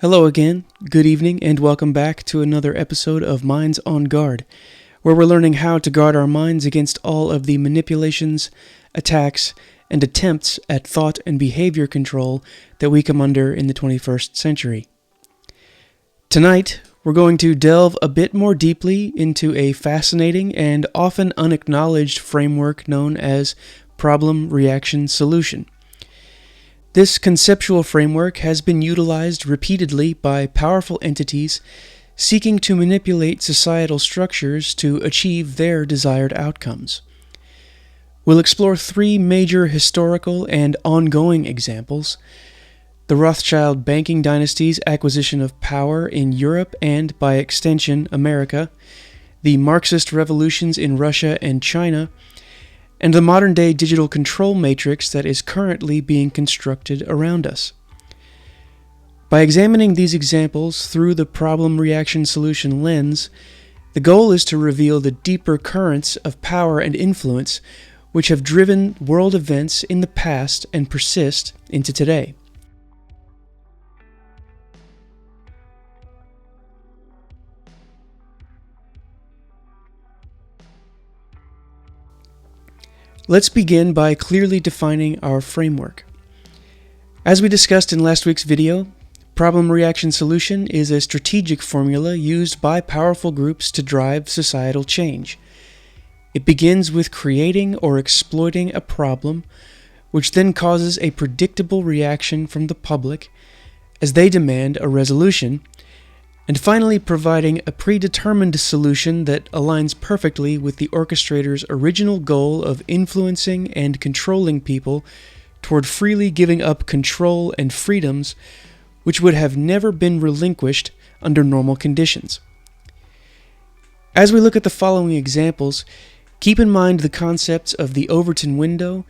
Hello again, good evening, and welcome back to another episode of Minds on Guard, where we're learning how to guard our minds against all of the manipulations, attacks, and attempts at thought and behavior control that we come under in the 21st century. Tonight, we're going to delve a bit more deeply into a fascinating and often unacknowledged framework known as problem-reaction-solution. This conceptual framework has been utilized repeatedly by powerful entities seeking to manipulate societal structures to achieve their desired outcomes. We'll explore three major historical and ongoing examples: the Rothschild banking dynasty's acquisition of power in Europe and, by extension, America, the Marxist revolutions in Russia and China, and the modern-day digital control matrix that is currently being constructed around us. By examining these examples through the problem-reaction-solution lens, the goal is to reveal the deeper currents of power and influence which have driven world events in the past and persist into today. Let's begin by clearly defining our framework. As we discussed in last week's video, problem-reaction-solution is a strategic formula used by powerful groups to drive societal change. It begins with creating or exploiting a problem, which then causes a predictable reaction from the public as they demand a resolution, and finally providing a predetermined solution that aligns perfectly with the orchestrator's original goal of influencing and controlling people toward freely giving up control and freedoms which would have never been relinquished under normal conditions. As we look at the following examples, keep in mind the concepts of the Overton window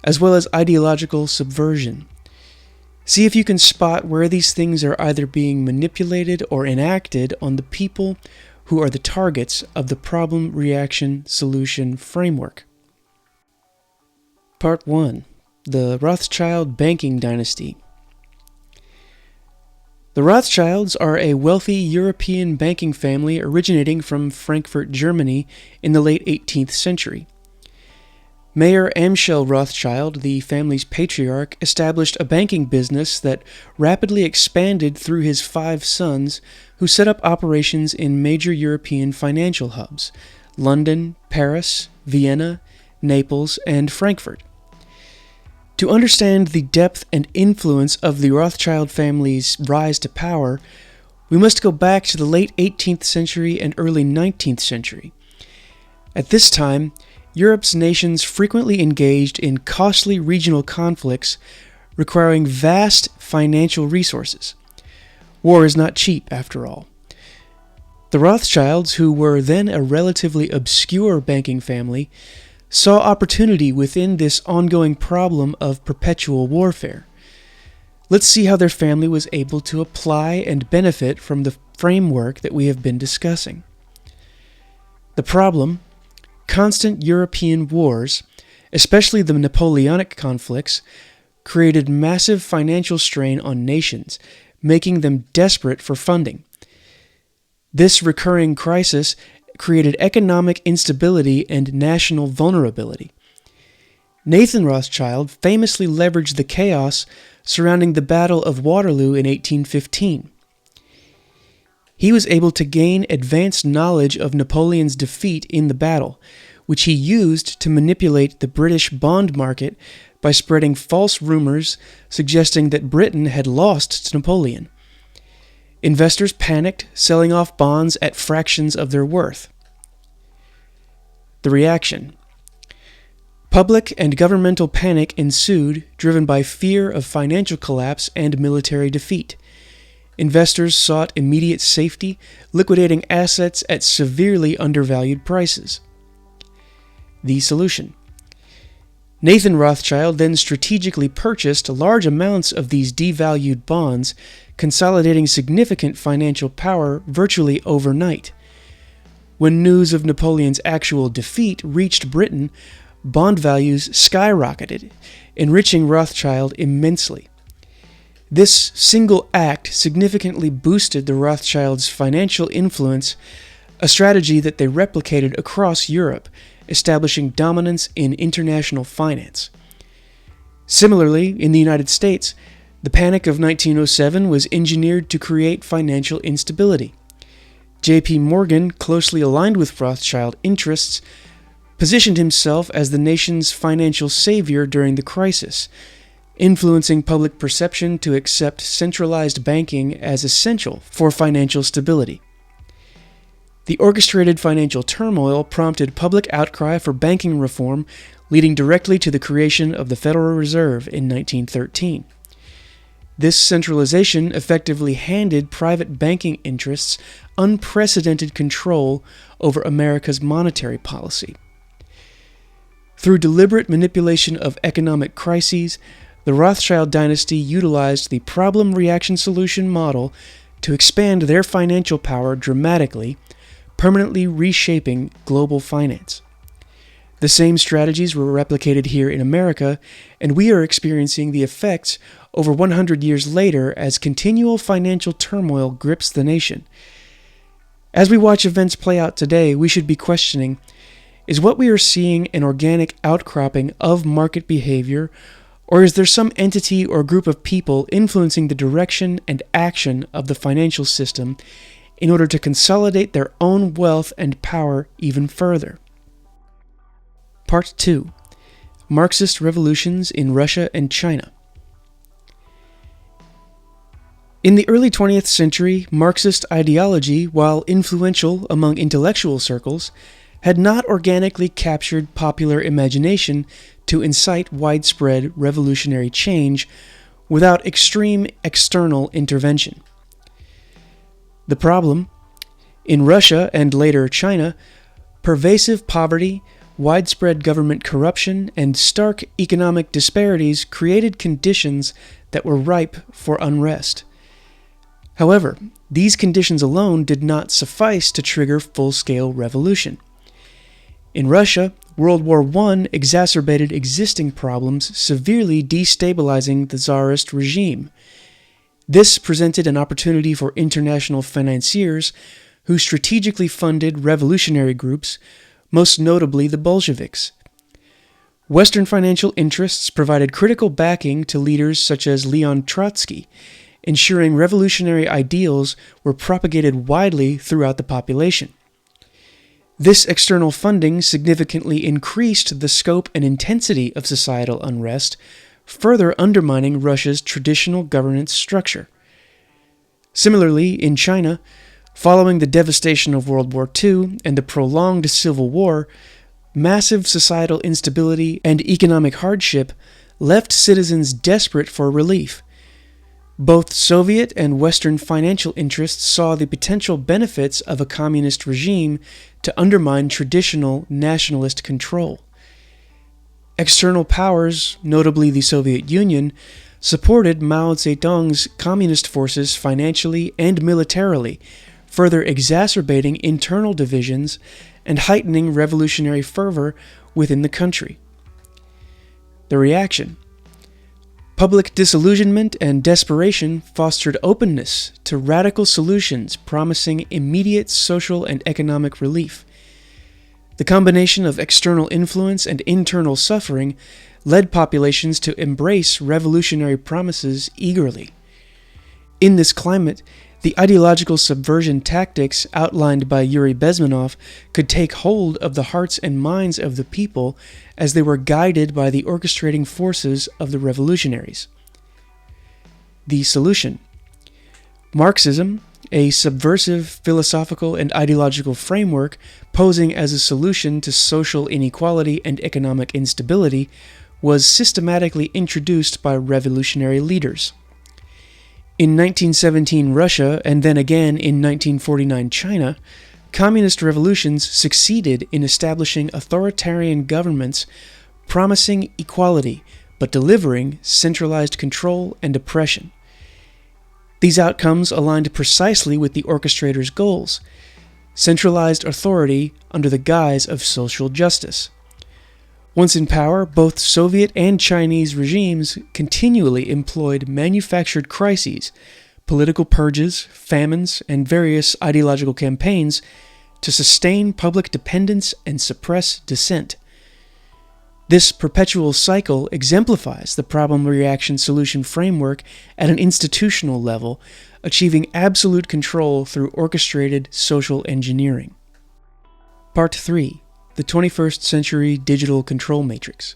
as well as ideological subversion. See if you can spot where these things are either being manipulated or enacted on the people who are the targets of the problem-reaction-solution framework. Part 1. The Rothschild banking dynasty. The Rothschilds are a wealthy European banking family originating from Frankfurt, Germany in the late 18th century. Mayer Amschel Rothschild, the family's patriarch, established a banking business that rapidly expanded through his 5 sons, who set up operations in major European financial hubs: London, Paris, Vienna, Naples, and Frankfurt. To understand the depth and influence of the Rothschild family's rise to power, we must go back to the late 18th century and early 19th century. At this time, Europe's nations frequently engaged in costly regional conflicts requiring vast financial resources. War is not cheap, after all. The Rothschilds, who were then a relatively obscure banking family, saw opportunity within this ongoing problem of perpetual warfare. Let's see how their family was able to apply and benefit from the framework that we have been discussing. The problem: constant European wars, especially the Napoleonic conflicts, created massive financial strain on nations, making them desperate for funding. This recurring crisis created economic instability and national vulnerability. Nathan Rothschild famously leveraged the chaos surrounding the Battle of Waterloo in 1815. He was able to gain advanced knowledge of Napoleon's defeat in the battle, which he used to manipulate the British bond market by spreading false rumors suggesting that Britain had lost to Napoleon. Investors panicked, selling off bonds at fractions of their worth. The reaction: public and governmental panic ensued, driven by fear of financial collapse and military defeat. Investors sought immediate safety, liquidating assets at severely undervalued prices. The solution: Nathan Rothschild then strategically purchased large amounts of these devalued bonds, consolidating significant financial power virtually overnight. When news of Napoleon's actual defeat reached Britain, bond values skyrocketed, enriching Rothschild immensely. This single act significantly boosted the Rothschilds' financial influence, a strategy that they replicated across Europe, establishing dominance in international finance. Similarly, in the United States, the Panic of 1907 was engineered to create financial instability. J.P. Morgan, closely aligned with Rothschild interests, positioned himself as the nation's financial savior during the crisis, influencing public perception to accept centralized banking as essential for financial stability. The orchestrated financial turmoil prompted public outcry for banking reform, leading directly to the creation of the Federal Reserve in 1913. This centralization effectively handed private banking interests unprecedented control over America's monetary policy. Through deliberate manipulation of economic crises, the Rothschild dynasty utilized the problem-reaction-solution model to expand their financial power dramatically, permanently reshaping global finance. The same strategies were replicated here in America, and we are experiencing the effects over 100 years later as continual financial turmoil grips the nation. As we watch events play out today, we should be questioning, is what we are seeing an organic outcropping of market behavior, or is there some entity or group of people influencing the direction and action of the financial system in order to consolidate their own wealth and power even further? Part 2. Marxist Revolutions in Russia and China. In the early 20th century, Marxist ideology, while influential among intellectual circles, had not organically captured popular imagination to incite widespread revolutionary change without extreme external intervention. The problem? In Russia and later China, pervasive poverty, widespread government corruption, and stark economic disparities created conditions that were ripe for unrest. However, these conditions alone did not suffice to trigger full-scale revolution. In Russia, World War I exacerbated existing problems, severely destabilizing the Tsarist regime. This presented an opportunity for international financiers who strategically funded revolutionary groups, most notably the Bolsheviks. Western financial interests provided critical backing to leaders such as Leon Trotsky, ensuring revolutionary ideals were propagated widely throughout the population. This external funding significantly increased the scope and intensity of societal unrest, further undermining Russia's traditional governance structure. Similarly, in China, following the devastation of World War II and the prolonged civil war, massive societal instability and economic hardship left citizens desperate for relief. Both Soviet and Western financial interests saw the potential benefits of a communist regime to undermine traditional nationalist control. External powers, notably the Soviet Union, supported Mao Zedong's communist forces financially and militarily, further exacerbating internal divisions and heightening revolutionary fervor within the country. The reaction: public disillusionment and desperation fostered openness to radical solutions promising immediate social and economic relief. The combination of external influence and internal suffering led populations to embrace revolutionary promises eagerly. In this climate, the ideological subversion tactics outlined by Yuri Bezmenov could take hold of the hearts and minds of the people as they were guided by the orchestrating forces of the revolutionaries. The solution: Marxism, a subversive philosophical and ideological framework posing as a solution to social inequality and economic instability, was systematically introduced by revolutionary leaders. In 1917 Russia, and then again in 1949 China, communist revolutions succeeded in establishing authoritarian governments promising equality but delivering centralized control and oppression. These outcomes aligned precisely with the orchestrators' goals: centralized authority under the guise of social justice. Once in power, both Soviet and Chinese regimes continually employed manufactured crises, political purges, famines, and various ideological campaigns to sustain public dependence and suppress dissent. This perpetual cycle exemplifies the problem-reaction-solution framework at an institutional level, achieving absolute control through orchestrated social engineering. Part 3. The 21st Century Digital Control Matrix.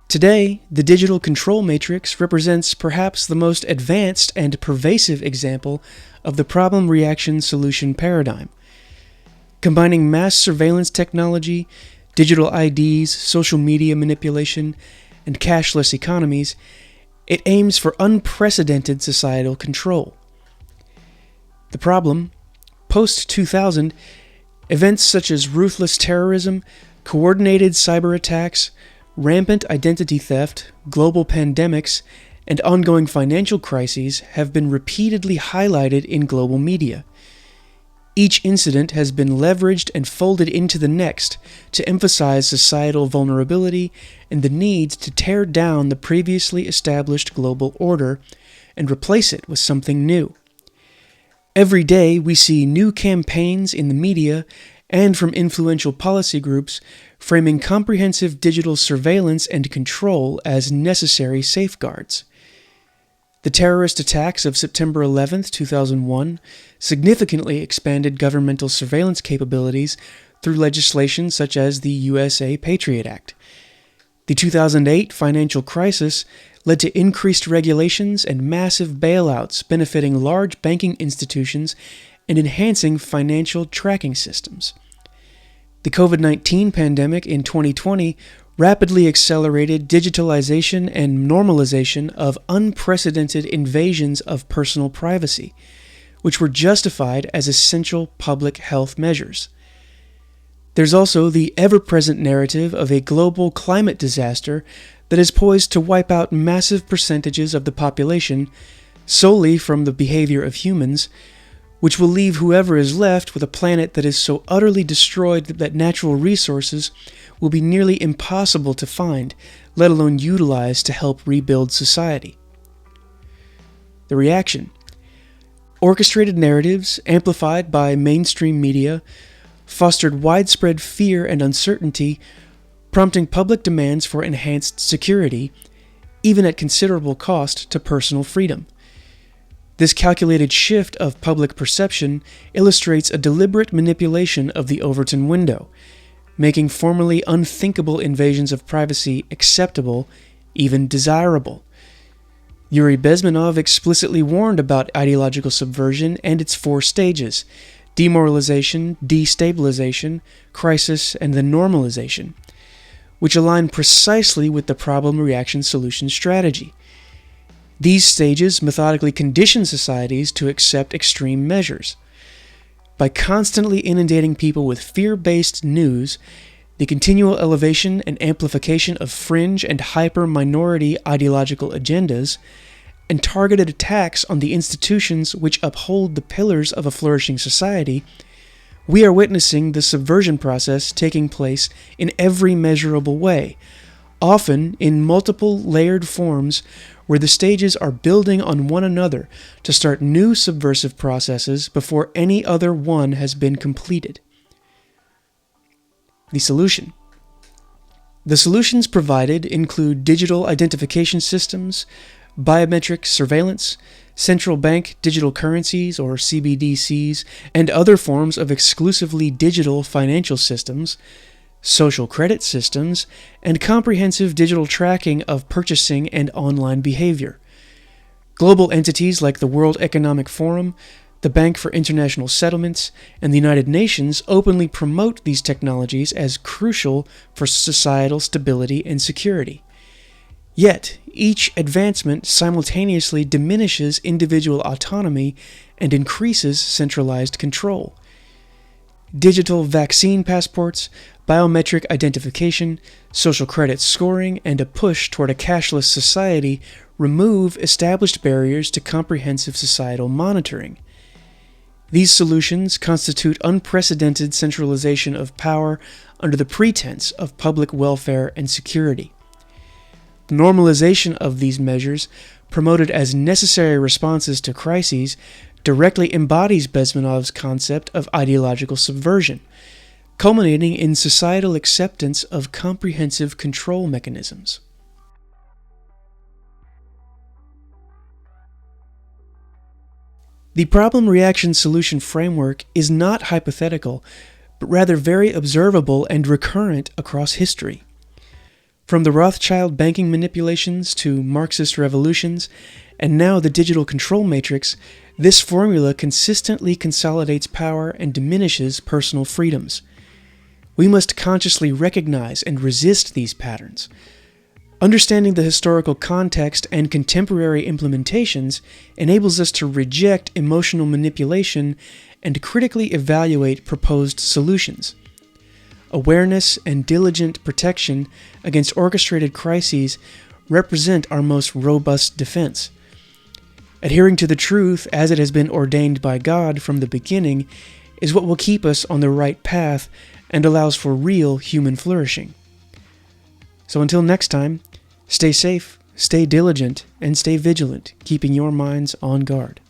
Today, the digital control matrix represents perhaps the most advanced and pervasive example of the problem-reaction-solution paradigm. Combining mass surveillance technology, digital IDs, social media manipulation, and cashless economies, it aims for unprecedented societal control. The problem: post-2000, events such as ruthless terrorism, coordinated cyber attacks, rampant identity theft, global pandemics, and ongoing financial crises have been repeatedly highlighted in global media. Each incident has been leveraged and folded into the next to emphasize societal vulnerability and the need to tear down the previously established global order and replace it with something new. Every day we see new campaigns in the media and from influential policy groups framing comprehensive digital surveillance and control as necessary safeguards. The terrorist attacks of September 11, 2001, significantly expanded governmental surveillance capabilities through legislation such as the USA Patriot Act. The 2008 financial crisis led to increased regulations and massive bailouts benefiting large banking institutions and enhancing financial tracking systems. The COVID-19 pandemic in 2020 rapidly accelerated digitalization and normalization of unprecedented invasions of personal privacy, which were justified as essential public health measures. There's also the ever-present narrative of a global climate disaster that is poised to wipe out massive percentages of the population solely from the behavior of humans, which will leave whoever is left with a planet that is so utterly destroyed that natural resources will be nearly impossible to find, let alone utilize to help rebuild society. The reaction: orchestrated narratives, amplified by mainstream media, fostered widespread fear and uncertainty, prompting public demands for enhanced security, even at considerable cost to personal freedom. This calculated shift of public perception illustrates a deliberate manipulation of the Overton window, making formerly unthinkable invasions of privacy acceptable, even desirable. Yuri Bezmenov explicitly warned about ideological subversion and its 4 stages: demoralization, destabilization, crisis, and then normalization, which align precisely with the problem-reaction-solution strategy. These stages methodically condition societies to accept extreme measures. By constantly inundating people with fear-based news, the continual elevation and amplification of fringe and hyper-minority ideological agendas, and targeted attacks on the institutions which uphold the pillars of a flourishing society, we are witnessing the subversion process taking place in every measurable way, often in multiple layered forms where the stages are building on one another to start new subversive processes before any other one has been completed. The solution. The solutions provided include digital identification systems, biometric surveillance, central bank digital currencies or CBDCs, and other forms of exclusively digital financial systems, social credit systems, and comprehensive digital tracking of purchasing and online behavior. Global entities like the World Economic Forum, the Bank for International Settlements, and the United Nations openly promote these technologies as crucial for societal stability and security. Yet, each advancement simultaneously diminishes individual autonomy and increases centralized control. Digital vaccine passports, biometric identification, social credit scoring, and a push toward a cashless society remove established barriers to comprehensive societal monitoring. These solutions constitute unprecedented centralization of power under the pretense of public welfare and security. Normalization of these measures, promoted as necessary responses to crises, directly embodies Bezmenov's concept of ideological subversion, culminating in societal acceptance of comprehensive control mechanisms. The problem-reaction-solution framework is not hypothetical, but rather very observable and recurrent across history. From the Rothschild banking manipulations to Marxist revolutions, and now the digital control matrix, this formula consistently consolidates power and diminishes personal freedoms. We must consciously recognize and resist these patterns. Understanding the historical context and contemporary implementations enables us to reject emotional manipulation and critically evaluate proposed solutions. Awareness and diligent protection against orchestrated crises represent our most robust defense. Adhering to the truth as it has been ordained by God from the beginning is what will keep us on the right path and allows for real human flourishing. So until next time, stay safe, stay diligent, and stay vigilant, keeping your minds on guard.